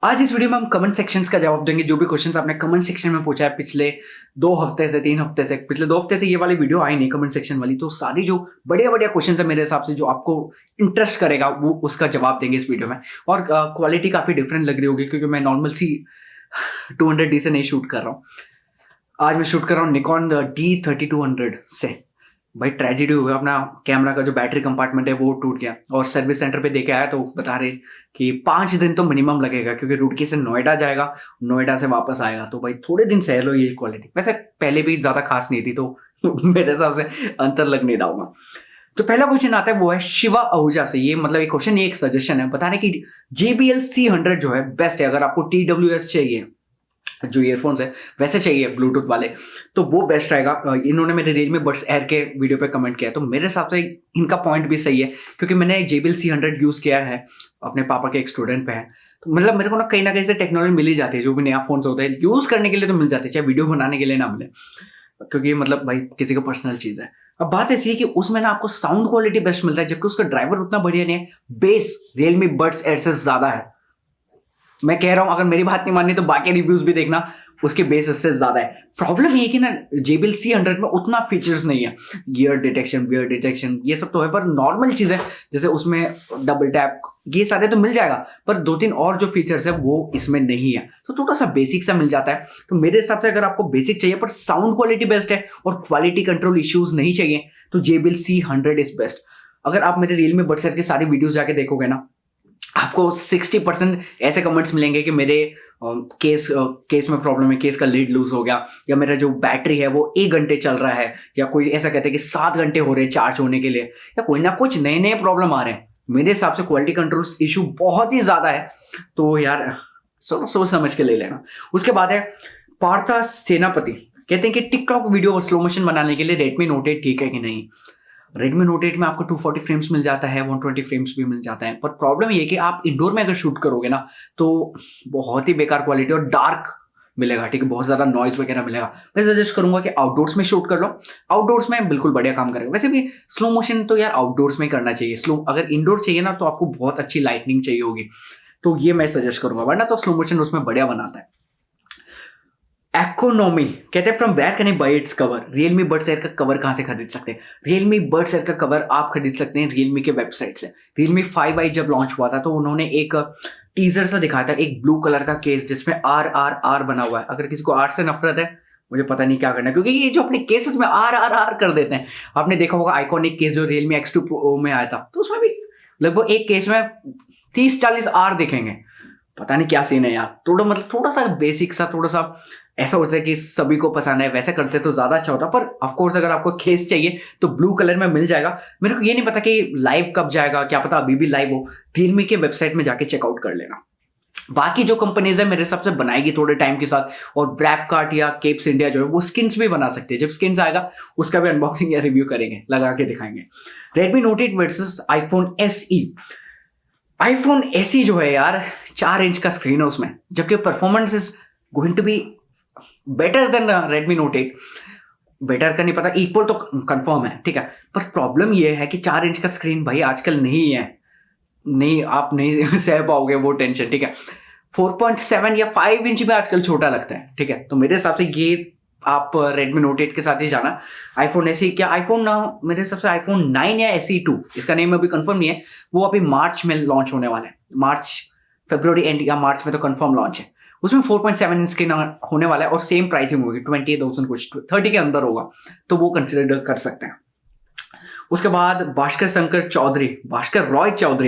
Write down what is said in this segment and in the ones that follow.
आज इस वीडियो में हम कमेंट सेक्शंस का जवाब देंगे। जो भी क्वेश्चंस आपने कमेंट सेक्शन में पूछा है पिछले 2 हफ्ते से 3 हफ्ते से, पिछले 2 हफ्ते से ये वाली वीडियो आई नहीं कमेंट सेक्शन वाली, तो सारी जो बढ़िया बढ़िया क्वेश्चंस है मेरे हिसाब से जो आपको इंटरेस्ट करेगा वो उसका जवाब देंगे इस वीडियो में। और क्वालिटी काफी डिफरेंट लग रही होगी क्योंकि मैं नॉर्मल सी 200D से नहीं शूट कर रहा हूँ। आज मैं शूट कर रहा हूँ निकॉन D3200 से। भाई ट्रेजेडी हो गया, अपना कैमरा का जो बैटरी कंपार्टमेंट है वो टूट गया और सर्विस सेंटर पे देके आया तो बता रहे कि 5 दिन तो मिनिमम लगेगा क्योंकि रुड़की से नोएडा जाएगा, नोएडा से वापस आएगा। तो भाई थोड़े दिन सह लो ये क्वालिटी। वैसे पहले भी ज़्यादा खास नहीं थी तो मेरे हिसाब से अंतर लग नहीं रहा होगा। जो पहला क्वेश्चन आता है वो है शिवा आहूजा से। ये मतलब एक क्वेश्चन, ये एक सजेशन है, बता रहे कि JBL C100 जो है बेस्ट है अगर आपको TWS चाहिए, जो ईयरफोन्स है वैसे चाहिए ब्लूटूथ वाले, तो वो बेस्ट रहेगा। इन्होंने मेरे realme बड्स एयर के वीडियो पे कमेंट किया, तो मेरे हिसाब से इनका पॉइंट भी सही है क्योंकि मैंने JBL C100 यूज़ किया है, अपने पापा के एक स्टूडेंट पे है। तो मतलब मेरे को ना कहीं से टेक्नोलॉजी मिल ही जाती है। जो भी नया फोन होता है यूज़ करने के लिए तो मिल जाती है, चाहे वीडियो बनाने के लिए ना मिले, क्योंकि मतलब भाई किसी का पर्सनल चीज़ है। अब बात ऐसी है कि उसमें ना आपको साउंड क्वालिटी बेस्ट मिलता है जबकि उसका ड्राइवर उतना बढ़िया नहीं है। बेस realme बड्स एयर से ज़्यादा है। मैं कह रहा हूं, अगर मेरी बात नहीं माननी तो बाकी रिव्यूज भी देखना, उसके बेसिस से ज्यादा है। प्रॉब्लम ये है कि ना JBL C100 में उतना फीचर्स नहीं है, गियर डिटेक्शन, वियर डिटेक्शन ये सब तो है, पर नॉर्मल चीज है जैसे उसमें डबल टैप ये सारे तो मिल जाएगा, पर 2-3 और जो फीचर्स है वो इसमें नहीं है, तो थोड़ा सा बेसिक सा मिल जाता है। तो मेरे हिसाब से अगर आपको बेसिक चाहिए पर साउंड क्वालिटी बेस्ट है और क्वालिटी कंट्रोल इश्यूज नहीं चाहिए तो JBL C100 इज बेस्ट। अगर आप मेरे realme बड्स एयर के सारे वीडियोज जाके देखोगे ना, आपको 60% ऐसे कमेंट्स मिलेंगे कि मेरे केस में प्रॉब्लम है, केस का लीड लूज हो गया, या मेरा जो बैटरी है वो 1 घंटे चल रहा है, या कोई ऐसा कहते हैं कि 7 घंटे हो रहे हैं चार्ज होने के लिए, या कोई ना कुछ नए नए प्रॉब्लम आ रहे हैं। मेरे हिसाब से क्वालिटी कंट्रोल इशू बहुत ही ज्यादा है, तो यार सोच समझ के ले लेना। उसके बाद है पार्था सेनापति, कहते हैं कि टिकटॉक वीडियो स्लो मोशन बनाने के लिए Redmi Note 8 ठीक है कि नहीं। Redmi Note 8 में आपको 240 फ्रेम्स मिल जाता है, 120 फ्रेम्स भी मिल जाता है, पर प्रॉब्लम ये है कि आप इंडोर में अगर शूट करोगे ना तो बहुत ही बेकार क्वालिटी और डार्क मिलेगा, ठीक है, बहुत ज़्यादा नॉइज वगैरह मिलेगा। मैं सजेस्ट करूंगा कि आउटडोर्स में शूट कर लो, आउटडोर्स में बिल्कुल बढ़िया काम करेगा। वैसे भी स्लो मोशन तो यार आउटडोर्स में करना चाहिए, स्लो अगर इंडोर चाहिए ना तो आपको बहुत अच्छी लाइटनिंग चाहिए होगी, तो ये मैं सजेस्ट करूंगा, वरना तो स्लो मोशन उसमें बढ़िया बनाता है। इकोनॉमी कहते हैं from where can I buy its cover. Realme buds air का कवर कहां से खरीद सकते हैं? रियलमी बड्स एयर का कवर आप खरीद सकते हैं रियलमी के वेबसाइट से। रियलमी 5i जब लॉन्च हुआ था तो उन्होंने एक टीजर सा दिखाया था, एक ब्लू कलर का केस जिसमें RRR बना हुआ है। अगर किसी को आर से नफरत है, मुझे पता नहीं क्या करना है, क्योंकि ये जो अपने केसेस में RRR कर देते हैं। आपने देखा होगा आइकॉनिक केस जो रियलमी X2 Pro में आया था, तो उसमें भी लगभग एक केस में 30-40 R दिखेंगे। पता नहीं क्या सीन है यार। थोड़ा सा बेसिक सा, थोड़ा सा ऐसा होता है कि सभी को पसंद है, वैसे करते तो ज्यादा अच्छा होता। पर ऑफकोर्स अगर आपको केस चाहिए तो ब्लू कलर में मिल जाएगा। मेरे को ये नहीं पता कि लाइव कब जाएगा, क्या पता अभी भी लाइव हो। रियलमी के वेबसाइट में जाके चेकआउट कर लेना। बाकी जो कंपनीज है मेरे हिसाब से बनाएगी थोड़े टाइम के साथ, और व्रैपकार्ट या केप्स इंडिया जो है वो स्किन्स भी बना सकती है। जब स्किन्स आएगा उसका भी अनबॉक्सिंग या रिव्यू करेंगे, लगा के दिखाएंगे। Redmi Note 8 versus iPhone SE। iPhone SE जो है यार 4 इंच का स्क्रीन है उसमें, जबकि performance is going to be better than Redmi Note 8। Better का नहीं पता, इक्वल तो कंफर्म है, ठीक है, पर प्रॉब्लम ये है कि 4 इंच का स्क्रीन भाई आजकल नहीं है, नहीं आप नहीं सह पाओगे वो टेंशन, ठीक है। 4.7 या 5 इंच भी आजकल छोटा लगता है, ठीक है। तो मेरे हिसाब से ये आप Redmi Note 8 के साथ ही जाना। iPhone SE क्या iPhone ना, मेरे हिसाब से iPhone 9 या SE 2, इसका नेम अभी कंफर्म नहीं है, वो अभी मार्च में लॉन्च होने वाला है। फरवरी एंड या मार्च में तो कंफर्म लॉन्च है। उसमें 4.7 इंच स्क्रीन होने वाला है और सेम प्राइसिंग होगी, 28,000 कुछ 30 के अंदर होगा, तो वो कंसिडर कर सकते हैं। उसके बाद भास्कर रॉय चौधरी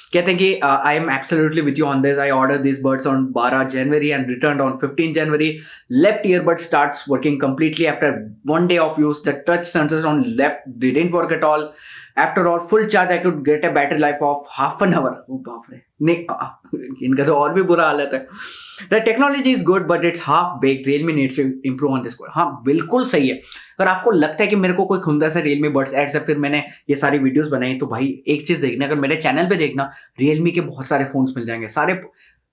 कहते हैं कि I am absolutely with you on this. I order this birds on 12 January and return on 15 January. Left earbud starts working completely after 1 day of use. The touch sensors on left didn't work at all. After all, full charge I could get a battery life of half an hour. ओ बाप रे, नहीं इनका तो और भी बुरा हालत है। The technology is good but it's half baked. Realme needs to improve on this. हाँ बिल्कुल सही है। अगर आपको लगता है कि मेरे को कोई खुंदा से Realme बड्स एड से फिर मैंने ये सारी वीडियोस बनाई, तो भाई एक चीज देखना, अगर मेरे चैनल पे देखना, Realme के बहुत सारे फोन्स मिल जाएंगे, सारे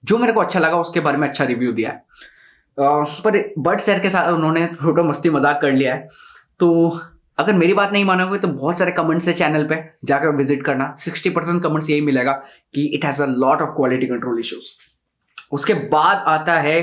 जो मेरे को अच्छा लगा उसके बारे में अच्छा रिव्यू दिया है। पर बड्स एयर के साथ उन्होंने थोड़ा मस्ती मजाक कर लिया है। तो अगर मेरी बात नहीं मानोगे तो बहुत सारे कमेंट्स है चैनल पे, जाकर विजिट करना। 60% कमेंट्स यही मिलेगा कि it has a lot of quality control issues. उसके बाद आता है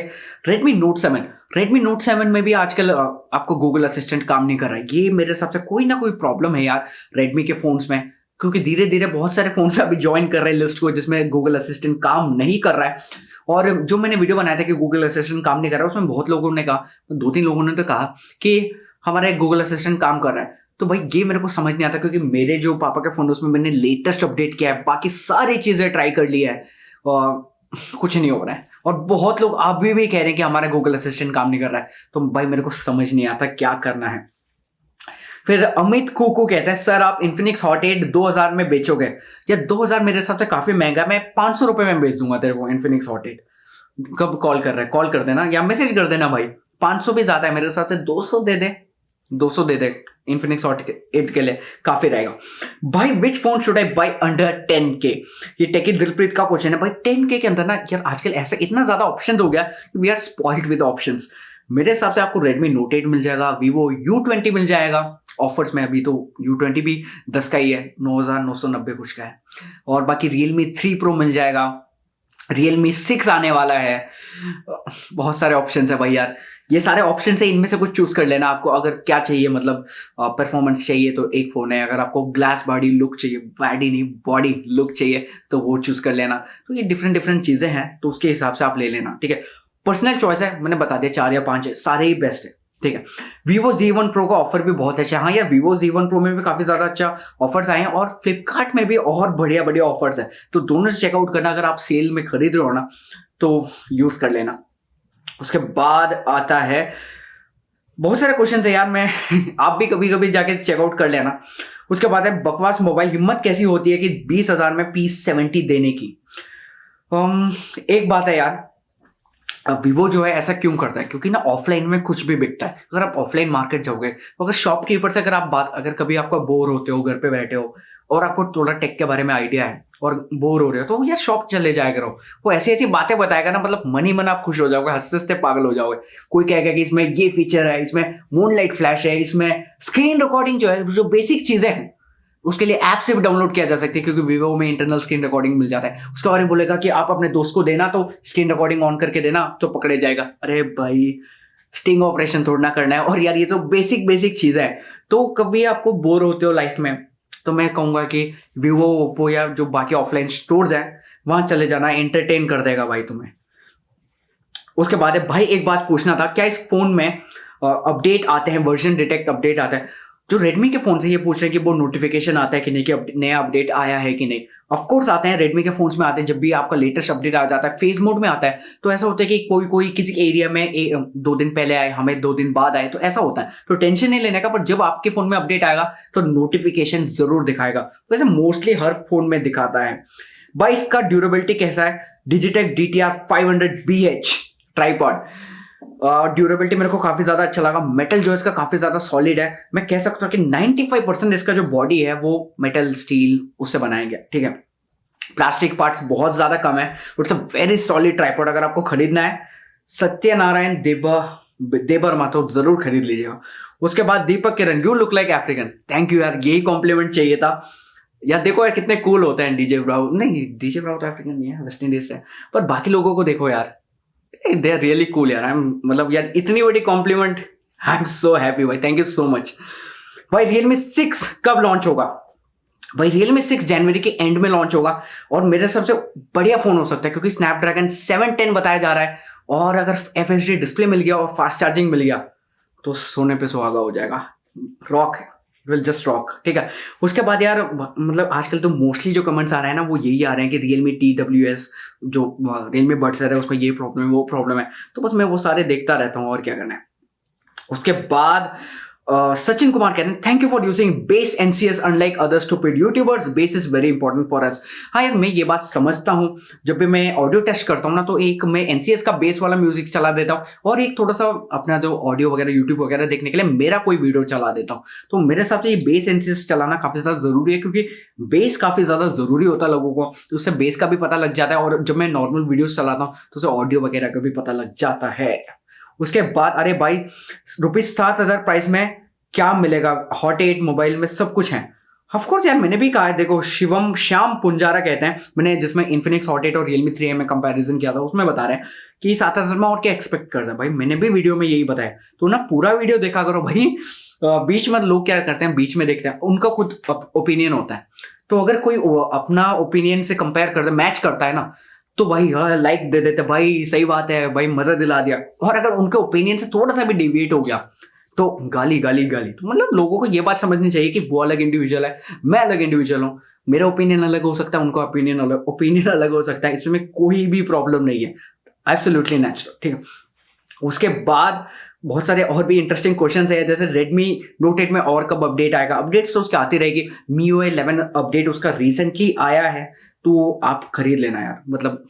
Redmi Note 7। Redmi Note 7 में भी आजकल आपको गूगल असिस्टेंट काम नहीं कर रहा है। ये मेरे हिसाब से कोई ना कोई प्रॉब्लम है यार Redmi के फोन्स में, क्योंकि धीरे धीरे बहुत सारे फोन्स अभी ज्वाइन कर रहे हैं लिस्ट को जिसमें गूगल असिस्टेंट काम नहीं कर रहा है। और जो मैंने वीडियो बनाया था कि गूगल असिस्टेंट काम नहीं कर रहा है, उसमें बहुत लोगों ने कहा, 2-3 लोगों ने तो कहा कि हमारा गूगल असिस्टेंट काम कर रहा है। तो भाई ये मेरे को समझ नहीं आता, क्योंकि मेरे जो पापा के फोन उसमें मैंने लेटेस्ट अपडेट किया है, बाकी सारी चीजें ट्राई कर ली है और कुछ नहीं हो रहा है। और बहुत लोग अभी भी कह रहे हैं कि हमारा गूगल असिस्टेंट काम नहीं कर रहा है। तो भाई मेरे को समझ नहीं आता क्या करना है। फिर अमित कुकू कहता है सर आप इन्फिनिक्स हॉट 8 2000 में बेचोगे? या 2000 मेरे हिसाब से काफी महंगा, मैं 500 रुपए में बेच दूंगा तेरे को इन्फिनिक्स हॉट 8। कब कॉल कर रहा है? कॉल कर देना या मैसेज कर देना भाई। 500 भी ज्यादा है मेरे हिसाब से, 200 दे दे, 200 दे दे इन्फिनिक्स हॉट 8 के लिए काफी रहेगा। भाई विच phone should I by under 10K? ये टेकी दिलप्रीत का क्वेश्चन है। भाई 10K के अंदर ना यार आजकल ऐसा इतना ज्यादा ऑप्शन हो गया, we are spoiled with options. मेरे हिसाब से आपको Redmi Note 8 मिल जाएगा, Vivo U20 मिल जाएगा ऑफर्स में। अभी तो U20 भी 10 का ही है, 9990 कुछ का है। और बाकी Realme 3 Pro मिल जाएगा, Realme 6 आने वाला है। बहुत सारे ऑप्शंस है भाई यार, ये सारे ऑप्शन है, इनमें से कुछ चूज कर लेना आपको। अगर क्या चाहिए, मतलब परफॉर्मेंस चाहिए तो एक फोन है, अगर आपको ग्लास बॉडी लुक चाहिए, बॉडी नहीं बॉडी लुक चाहिए तो वो चूज कर लेना। तो ये डिफरेंट डिफरेंट चीजें हैं, तो उसके हिसाब से आप ले लेना, ठीक है। पर्सनल चॉइस है, मैंने बता दिया 4 या 5 है, सारे ही बेस्ट है, ठीक है। Vivo Z1 Pro का ऑफर भी बहुत अच्छा है। हाँ यार Vivo Z1 Pro में भी काफी ज्यादा अच्छा ऑफर्स आए हैं, और फ्लिपकार्ट में भी और बढ़िया बढ़िया ऑफर्स है, तो दोनों से चेकआउट करना। अगर आप सेल में खरीद रहे हो ना तो यूज कर लेना। उसके बाद आता है, बहुत सारे क्वेश्चन है यार, मैं आप भी कभी कभी जाके चेकआउट कर लेना। उसके बाद है बकवास मोबाइल, हिम्मत कैसी होती है कि 20,000 में P70 देने की? एक बात है यार, वीवो जो है ऐसा क्यों करता है, क्योंकि ना ऑफलाइन में कुछ भी बिकता है। अगर आप ऑफलाइन मार्केट जाओगे तो अगर शॉपकीपर से अगर कभी आपका बोर होते हो, घर पे बैठे हो और आपको थोड़ा टेक के बारे में आइडिया है और बोर हो रहे हो, तो यार शॉप चले जाया करो। वो ऐसी ऐसी बातें बताएगा ना, मतलब मन ही मन आप खुश हो जाओगे, हंसते हंसते पागल हो जाओगे। कोई कहेगा कि इसमें ये फीचर है, इसमें मूनलाइट फ्लैश है, इसमें स्क्रीन रिकॉर्डिंग जो है, जो बेसिक चीजें हैं उसके लिए ऐप से भी डाउनलोड किया जा सकती है, क्योंकि वीवो में इंटरनल स्क्रीन रिकॉर्डिंग मिल जाता है। उसके बारे में बोलेगा कि आप अपने दोस्त को देना तो स्क्रीन रिकॉर्डिंग ऑन करके देना तो पकड़े जाएगा। अरे भाई स्टिंग ऑपरेशन थोड़ा ना करना है। और यार ये तो बेसिक बेसिक चीज है। तो कभी आपको बोर होते हो लाइफ में तो मैं कहूंगा कि वीवो, ओप्पो या जो बाकी ऑफलाइन स्टोर्स हैं वहां चले जाना, एंटरटेन कर देगा भाई तुम्हें। उसके बाद है भाई, एक बात पूछना था, क्या इस फोन में अपडेट आते हैं, वर्जन डिटेक्ट अपडेट आता है? जो रेडमी के फोन से ये पूछ रहे हैं कि वो नोटिफिकेशन आता है कि नहीं, कि नया अपडेट आया है कि नहीं। ऑफ कोर्स आते हैं, रेडमी के फोन्स में आते हैं। जब भी आपका लेटेस्ट अपडेट आ जाता है, फेज मोड में आता है, तो ऐसा होता है कि कोई किसी एरिया में 2 दिन पहले आए, हमें 2 दिन बाद आए, तो ऐसा होता है। तो टेंशन नहीं लेने का, पर जब आपके फोन में अपडेट आएगा तो नोटिफिकेशन जरूर दिखाएगा। वैसे मोस्टली हर फोन में दिखाता है। भाई इसका ड्यूरेबिलिटी कैसा है? Digitek DTR 500BH tripod. Durability मेरे को काफी ज्यादा अच्छा लगा। मेटल जो इसका काफी ज्यादा सॉलिड है। मैं कह सकता हूँ कि 95% इसका जो बॉडी है वो मेटल स्टील उससे बनाया गया, ठीक है। प्लास्टिक पार्ट्स बहुत ज्यादा कम है। It's a very solid tripod. अगर आपको खरीदना है सत्यनारायण देबर्मा तो जरूर खरीद लीजिएगा। उसके बाद Deepak Kiran, you look like African. Thank you यार, यही कॉम्प्लीमेंट चाहिए था यार। देखो यार कितने कूल होते हैं डीजे ब्राउ। नहीं, डीजे ब्राउ तो अफ्रीकन नहीं है, वेस्ट इंडीज से। पर बाकी लोगों को देखो यार, दे आर रियली कूल यार। मतलब यार इतनी बड़ी compliment, I am so happy भाई, थैंक यू सो मच। भाई Realme 6 कब लॉन्च होगा? भाई Realme 6 जनवरी के एंड में लॉन्च होगा, और मेरे सबसे बढ़िया फोन हो सकता है, क्योंकि स्नैपड्रैगन 710 बताया जा रहा है। और अगर FHD डिस्प्ले मिल गया और फास्ट चार्जिंग मिल गया तो सोने पे सुहागा हो जाएगा। रॉक विल जस्ट रॉक, ठीक है। उसके बाद यार मतलब आजकल तो मोस्टली जो कमेंट्स आ रहे हैं ना वो यही आ रहे हैं कि Realme TWS जो Realme बड्स है उसमें ये प्रॉब्लम है, वो प्रॉब्लम है। तो बस मैं वो सारे देखता रहता हूँ, और क्या करना है। उसके बाद सचिन कुमार कहते हैं thank you for using base NCS unlike other stupid YouTubers, base is very important for us. हाँ यार मैं ये बात समझता हूँ। जब भी मैं ऑडियो टेस्ट करता हूँ ना तो एक मैं NCS का बेस वाला म्यूजिक चला देता हूँ, और एक थोड़ा सा अपना जो ऑडियो वगैरह यूट्यूब वगैरह देखने के लिए मेरा कोई वीडियो चला देता हूँ। तो मेरे हिसाब से ये बेस NCS चलाना काफी ज्यादा जरूरी है, क्योंकि बेस काफी ज्यादा जरूरी होता है लोगों को, तो उससे बेस का भी पता लग जाता है। और जब मैं नॉर्मल वीडियोस चलाता हूँ तो उसे ऑडियो वगैरह का भी पता लग जाता है। उसके बाद अरे भाई ₹7,000 प्राइस में क्या मिलेगा? हॉट 8 मोबाइल में सब कुछ है। ऑफ कोर्स यार, मैंने भी कहा है, देखो शिवम श्याम पुंजारा कहते हैं, मैंने जिसमें इन्फिनिक्स हॉट 8 और रियलमी 3 में कंपैरिजन किया था, उसमें बता रहे हैं कि 7,000 में और क्या एक्सपेक्ट करते हैं। भाई मैंने भी वीडियो में यही बताया, तो ना पूरा वीडियो देखा करो भाई। बीच में लोग क्या करते हैं, बीच में देखते हैं, उनका खुद ओपिनियन होता है, तो अगर कोई अपना ओपिनियन से कंपेयर करता है, मैच करता है ना, तो भाई लाइक दे देते भाई, सही बात है भाई, मजा दिला दिया। और अगर उनके ओपिनियन से थोड़ा सा भी डिविएट हो गया तो गाली गाली गाली। तो मतलब लोगों को ये बात समझनी चाहिए कि वो अलग इंडिविजुअल है, मैं अलग इंडिविजुअल हूँ, मेरा ओपिनियन अलग हो सकता है, उनका ओपिनियन अलग हो सकता है, इसमें कोई भी प्रॉब्लम नहीं है, एब्सोल्युटली नेचुरल, ठीक है। उसके बाद बहुत सारे और भी इंटरेस्टिंग क्वेश्चंस है, जैसे Redmi Note 8 में और कब अपडेट आएगा। अपडेट्स तो उसकी आती रहेगी, MIUI 11 अपडेट उसका रिसेंटली आया है, तो आप खरीद लेना यार, मतलब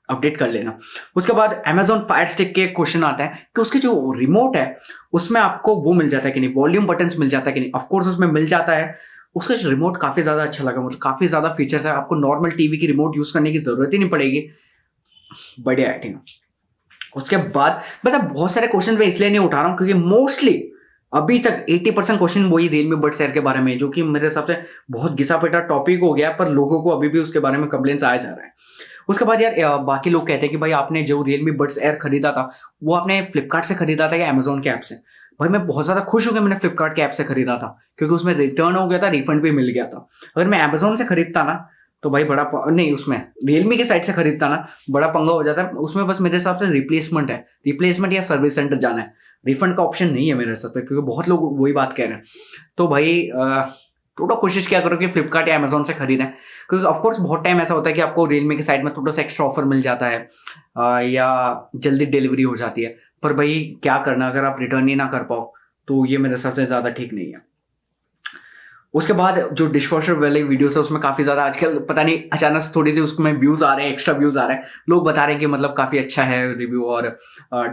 अपडेट कर लेना। उसके बाद Amazon Fire Stick के क्वेश्चन आता है कि उसके जो रिमोट है उसमें आपको वो मिल जाता है कि नहीं, वॉल्यूम बटन्स मिल जाता है कि नहीं। ऑफकोर्स उसमें मिल जाता है। उसका रिमोट काफी ज्यादा अच्छा लगा, मतलब काफी ज्यादा फीचर्स है, आपको नॉर्मल टीवी की रिमोट यूज करने की जरूरत ही नहीं पड़ेगी, बढ़िया है, ठीक है। उसके बाद मतलब बहुत सारे क्वेश्चन मैं इसलिए नहीं उठा रहा हूँ क्योंकि मोस्टली अभी तक 80% क्वेश्चन वही रियलमी बड्स एयर के बारे में है, जो कि मेरे हिसाब से बहुत घिसा पिटा टॉपिक हो गया, पर लोगों को अभी भी उसके बारे में कंप्लेंट्स आया जा रहा है। उसके बाद यार बाकी लोग कहते हैं कि भाई आपने जो रियलमी बड्स एयर खरीदा था वो आपने फ्लिपकार्ट से खरीदा था या अमेजोन के ऐप से। भाई मैं बहुत ज्यादा खुश हूं कि मैंने फ्लिपकार्ट के ऐप से खरीदा था, क्योंकि उसमें रिटर्न हो गया था, रिफंड भी मिल गया था। अगर मैं अमेजोन से खरीदता ना तो भाई नहीं, उसमें रियलमी के साइट से खरीदता ना, बड़ा पंगा हो जाता है। उसमें बस मेरे हिसाब से रिप्लेसमेंट है, रिप्लेसमेंट या सर्विस सेंटर जाना है, रिफंड का ऑप्शन नहीं है मेरे हिसाब से, क्योंकि बहुत लोग वही बात कह रहे हैं। तो भाई थोड़ा कोशिश क्या करो कि फ्लिपकार्ट या अमेजोन से खरीदें, क्योंकि ऑफकोर्स बहुत टाइम ऐसा होता है कि आपको रियलमी के साइड में थोड़ा सा एक्स्ट्रा ऑफर मिल जाता है, या जल्दी डिलीवरी हो जाती है। पर भाई क्या करना, अगर आप रिटर्न ही ना कर पाओ तो ये मेरे हिसाब से ज़्यादा ठीक नहीं है। उसके बाद जो डिशवॉशर वाले वीडियोस है उसमें काफी ज्यादा आजकल पता नहीं अचानक से थोड़ी सी उसमें व्यूज आ रहे हैं, एक्स्ट्रा व्यूज आ रहे हैं, लोग बता रहे हैं कि मतलब काफी अच्छा है रिव्यू, और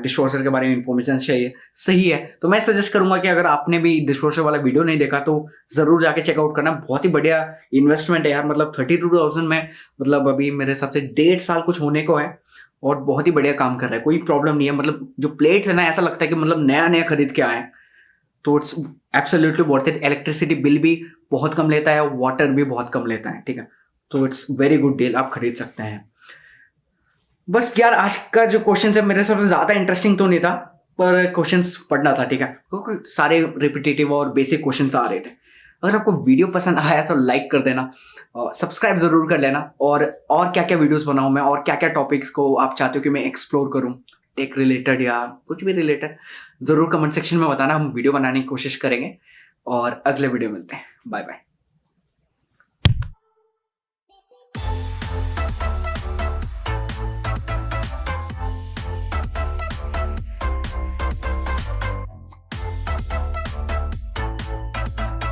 डिशवॉशर के बारे में इंफॉर्मेशन चाहिए, सही है। तो मैं सजेस्ट करूंगा कि अगर आपने भी डिशवॉशर वाला वीडियो नहीं देखा तो जरूर जाके चेकआउट करना, बहुत ही बढ़िया इन्वेस्टमेंट है यार। मतलब 32,000 में, मतलब अभी मेरे हिसाब से 1.5 साल कुछ होने को है, और बहुत ही बढ़िया काम कर रहा है, कोई प्रॉब्लम नहीं है। मतलब जो प्लेट्स है ना, ऐसा लगता है कि मतलब नया नया खरीद के आए, तो it's absolutely worth it. Electricity bill भी बहुत कम लेता है, वाटर भी बहुत कम लेता है, ठीक है। तो इट्स वेरी गुड डील, आप खरीद सकते हैं। बस यार आज का जो क्वेश्चन है मेरे सबसे ज्यादा इंटरेस्टिंग तो नहीं था, पर क्वेश्चंस पढ़ना था, ठीक है, क्योंकि सारे रिपीटेटिव और बेसिक क्वेश्चंस आ रहे थे। अगर आपको वीडियो पसंद आया तो लाइक कर देना, सब्सक्राइब जरूर कर लेना, और क्या क्या वीडियोस बनाऊं मैं, और क्या क्या टॉपिक्स को आप चाहते हो कि मैं एक्सप्लोर करूं, टेक रिलेटेड या कुछ भी रिलेटेड, जरूर कमेंट सेक्शन में बताना, हम वीडियो बनाने की कोशिश करेंगे। और अगले वीडियो मिलते हैं, बाय बाय।